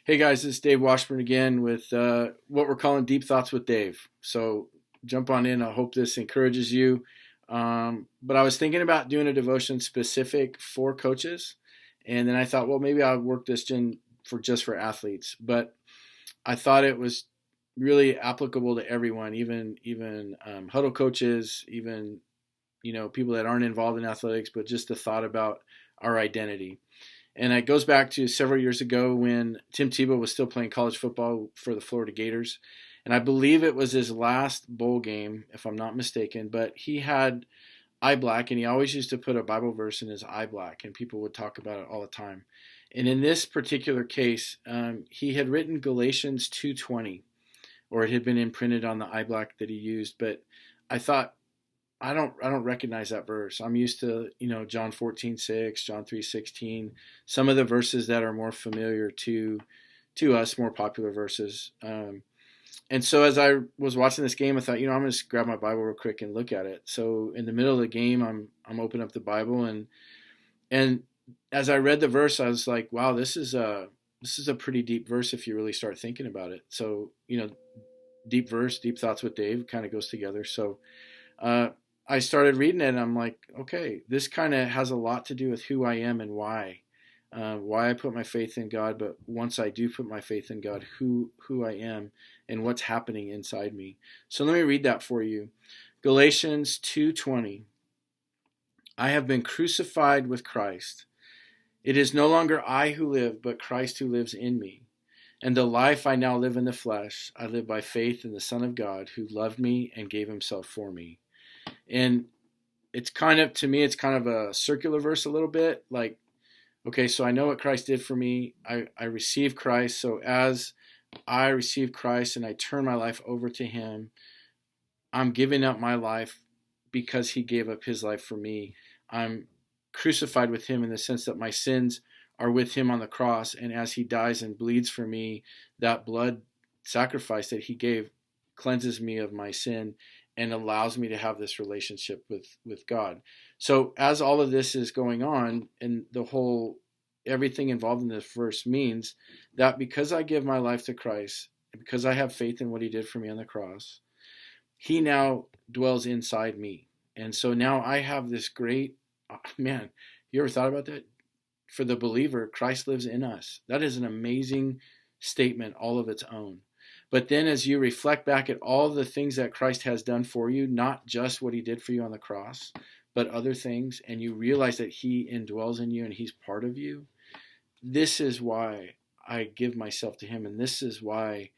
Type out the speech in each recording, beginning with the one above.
Hey guys, this is Dave Washburn again with what we're calling Deep Thoughts with Dave. So jump on in. I hope this encourages you. But I was thinking about doing a devotion specific for coaches, and then I thought, well, maybe I'll work this in for just for athletes. But I thought it was really applicable to everyone, even huddle coaches, even people that aren't involved in athletics, but just the thought about our identity. And it goes back to several years ago when Tim Tebow was still playing college football for the Florida Gators. And I believe it was his last bowl game, if I'm not mistaken. But he had eye black, and he always used to put a Bible verse in his eye black, and people would talk about it all the time. And in this particular case, he had written Galatians 2:20, or it had been imprinted on the eye black that he used. But I thought, I don't recognize that verse. I'm used to, John 14:6, John 3:16, some of the verses that are more familiar to us, more popular verses. And so as I was watching this game, I thought, I'm going to just grab my Bible real quick and look at it. So in the middle of the game, I'm opening up the Bible, and as I read the verse, I was like, wow, this is a pretty deep verse if you really start thinking about it. So, deep verse, deep thoughts with Dave kind of goes together. So I started reading it, and I'm like, okay, this kind of has a lot to do with who I am and why I put my faith in God. But once I do put my faith in God, who I am and what's happening inside me. So let me read that for you. Galatians 2:20. I have been crucified with Christ. It is no longer I who live, but Christ who lives in me. And the life I now live in the flesh, I live by faith in the Son of God who loved me and gave himself for me. And to me, it's kind of a circular verse a little bit. Like, okay, so I know what Christ did for me. I receive Christ. So as I receive Christ and I turn my life over to him, I'm giving up my life because he gave up his life for me. I'm crucified with him in the sense that my sins are with him on the cross. And as he dies and bleeds for me, that blood sacrifice that he gave cleanses me of my sin and allows me to have this relationship with God. So as all of this is going on, and everything involved in this verse means that because I give my life to Christ, because I have faith in what he did for me on the cross, he now dwells inside me. And so now I have this great, man, you ever thought about that? For the believer, Christ lives in us. That is an amazing statement all of its own. But then as you reflect back at all the things that Christ has done for you, not just what he did for you on the cross, but other things, and you realize that he indwells in you and he's part of you, this is why I give myself to him, and this is why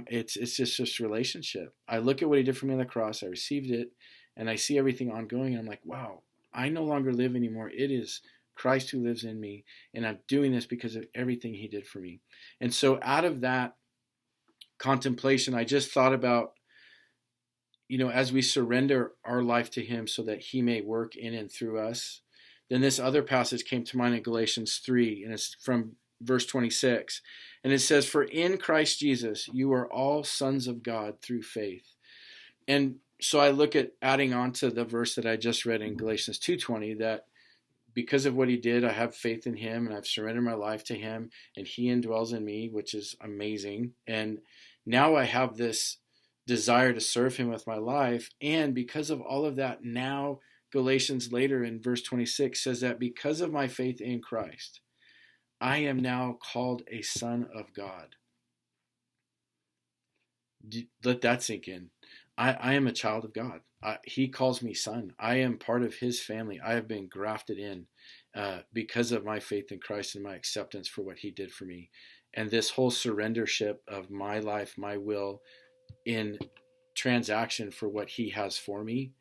it's just this relationship. I look at what he did for me on the cross, I received it, and I see everything ongoing, and I'm like, wow, I no longer live anymore. It is Christ who lives in me, and I'm doing this because of everything he did for me. And so out of that contemplation, I just thought about, as we surrender our life to him so that he may work in and through us. Then this other passage came to mind in Galatians 3, and it's from verse 26. And it says, for in Christ Jesus, you are all sons of God through faith. And so I look at adding on to the verse that I just read in Galatians 2:20, that because of what he did, I have faith in him and I've surrendered my life to him and he indwells in me, which is amazing. And now I have this desire to serve him with my life. And because of all of that, now Galatians later in verse 26 says that because of my faith in Christ, I am now called a son of God. Let that sink in. I am a child of God. He calls me son. I am part of his family. I have been grafted in because of my faith in Christ and my acceptance for what he did for me. And this whole surrendership of my life, my will, in transaction for what he has for me,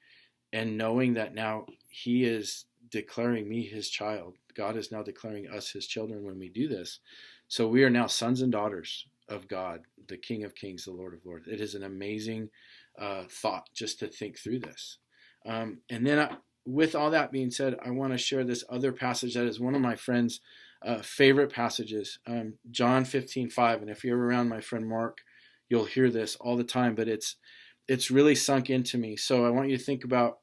and knowing that now he is declaring me his child. God is now declaring us his children when we do this. So we are now sons and daughters of God, the King of Kings, the Lord of Lords. It is an amazing thought just to think through this. And then with all that being said, I want to share this other passage that is one of my friend's favorite passages, John 15:5. And if you're around my friend Mark, you'll hear this all the time, but it's really sunk into me. So I want you to think about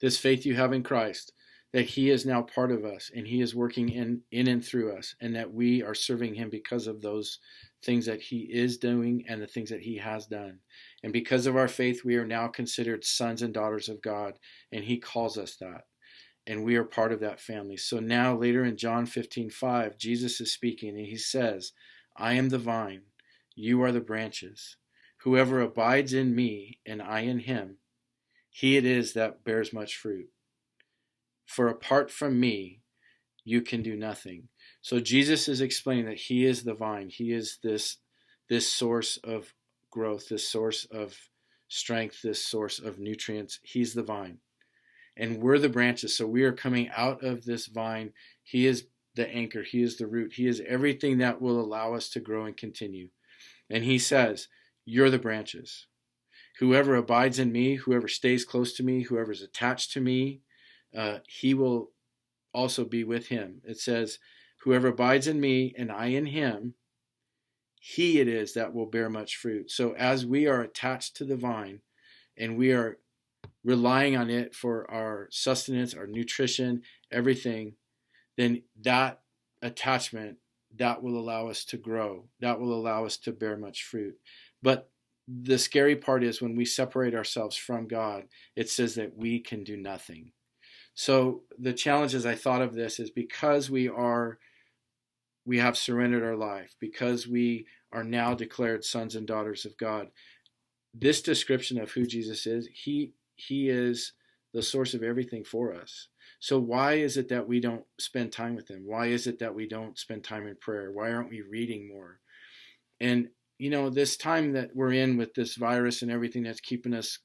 this faith you have in Christ, that he is now part of us and he is working in and through us, and that we are serving him because of those things that he is doing and the things that he has done. And because of our faith, we are now considered sons and daughters of God, and he calls us that. And we are part of that family. So now later in John 15:5, Jesus is speaking and he says, I am the vine, you are the branches. Whoever abides in me and I in him, he it is that bears much fruit. For apart from me, you can do nothing. So Jesus is explaining that he is the vine. He is this source of growth, this source of strength, this source of nutrients. He's the vine. And we're the branches. So we are coming out of this vine. He is the anchor. He is the root. He is everything that will allow us to grow and continue. And he says, you're the branches. Whoever abides in me, whoever stays close to me, whoever's attached to me, he will also be with him. It says, whoever abides in me and I in him, he it is that will bear much fruit. So as we are attached to the vine and we are relying on it for our sustenance, our nutrition, everything, then that attachment, that will allow us to grow. That will allow us to bear much fruit. But the scary part is when we separate ourselves from God, it says that we can do nothing. So the challenge as I thought of this is because we have surrendered our life, because we are now declared sons and daughters of God, this description of who Jesus is, he is the source of everything for us. So why is it that we don't spend time with him? Why is it that we don't spend time in prayer? Why aren't we reading more? And, this time that we're in with this virus and everything that's keeping us,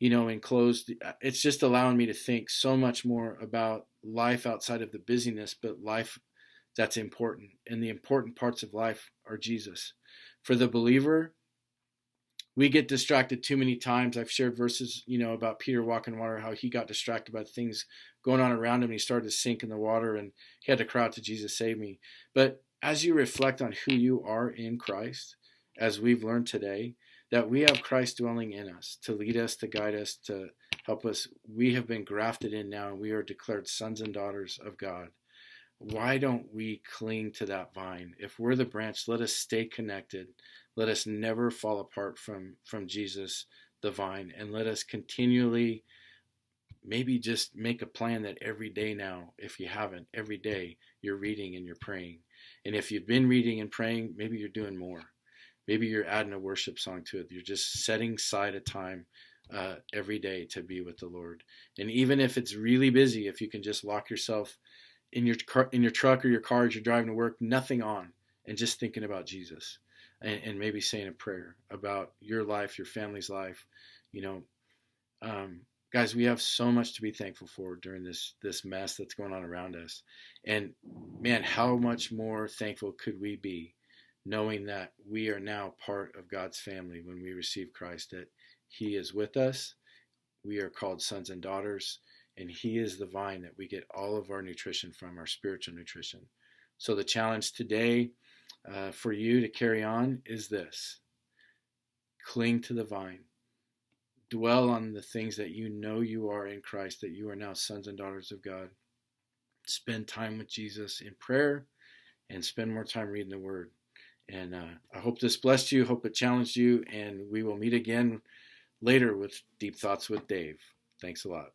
enclosed, it's just allowing me to think so much more about life outside of the busyness, but life that's important. And the important parts of life are Jesus. For the believer, we get distracted too many times. I've shared verses, about Peter walking water, how he got distracted by things going on around him. He started to sink in the water and he had to cry out to Jesus, save me. But as you reflect on who you are in Christ, as we've learned today, that we have Christ dwelling in us to lead us, to guide us, to help us. We have been grafted in now and we are declared sons and daughters of God. Why don't we cling to that vine? If we're the branch, let us stay connected. Let us never fall apart from Jesus, the vine, and let us continually maybe just make a plan that every day now, if you haven't, every day you're reading and you're praying. And if you've been reading and praying, maybe you're doing more. Maybe you're adding a worship song to it. You're just setting aside a time every day to be with the Lord. And even if it's really busy, if you can just lock yourself in your truck or your car as you're driving to work, nothing on, and just thinking about Jesus, and maybe saying a prayer about your life, your family's life. Guys, we have so much to be thankful for during this mess that's going on around us. And man, how much more thankful could we be knowing that we are now part of God's family when we receive Christ, that he is with us. We are called sons and daughters, and he is the vine that we get all of our nutrition from, our spiritual nutrition. So the challenge today for you to carry on is this: cling to the vine. Dwell on the things that you know you are in Christ, that you are now sons and daughters of God. Spend time with Jesus in prayer and spend more time reading the Word. And I hope this blessed you, hope it challenged you, and we will meet again later with Deep Thoughts with Dave. Thanks a lot.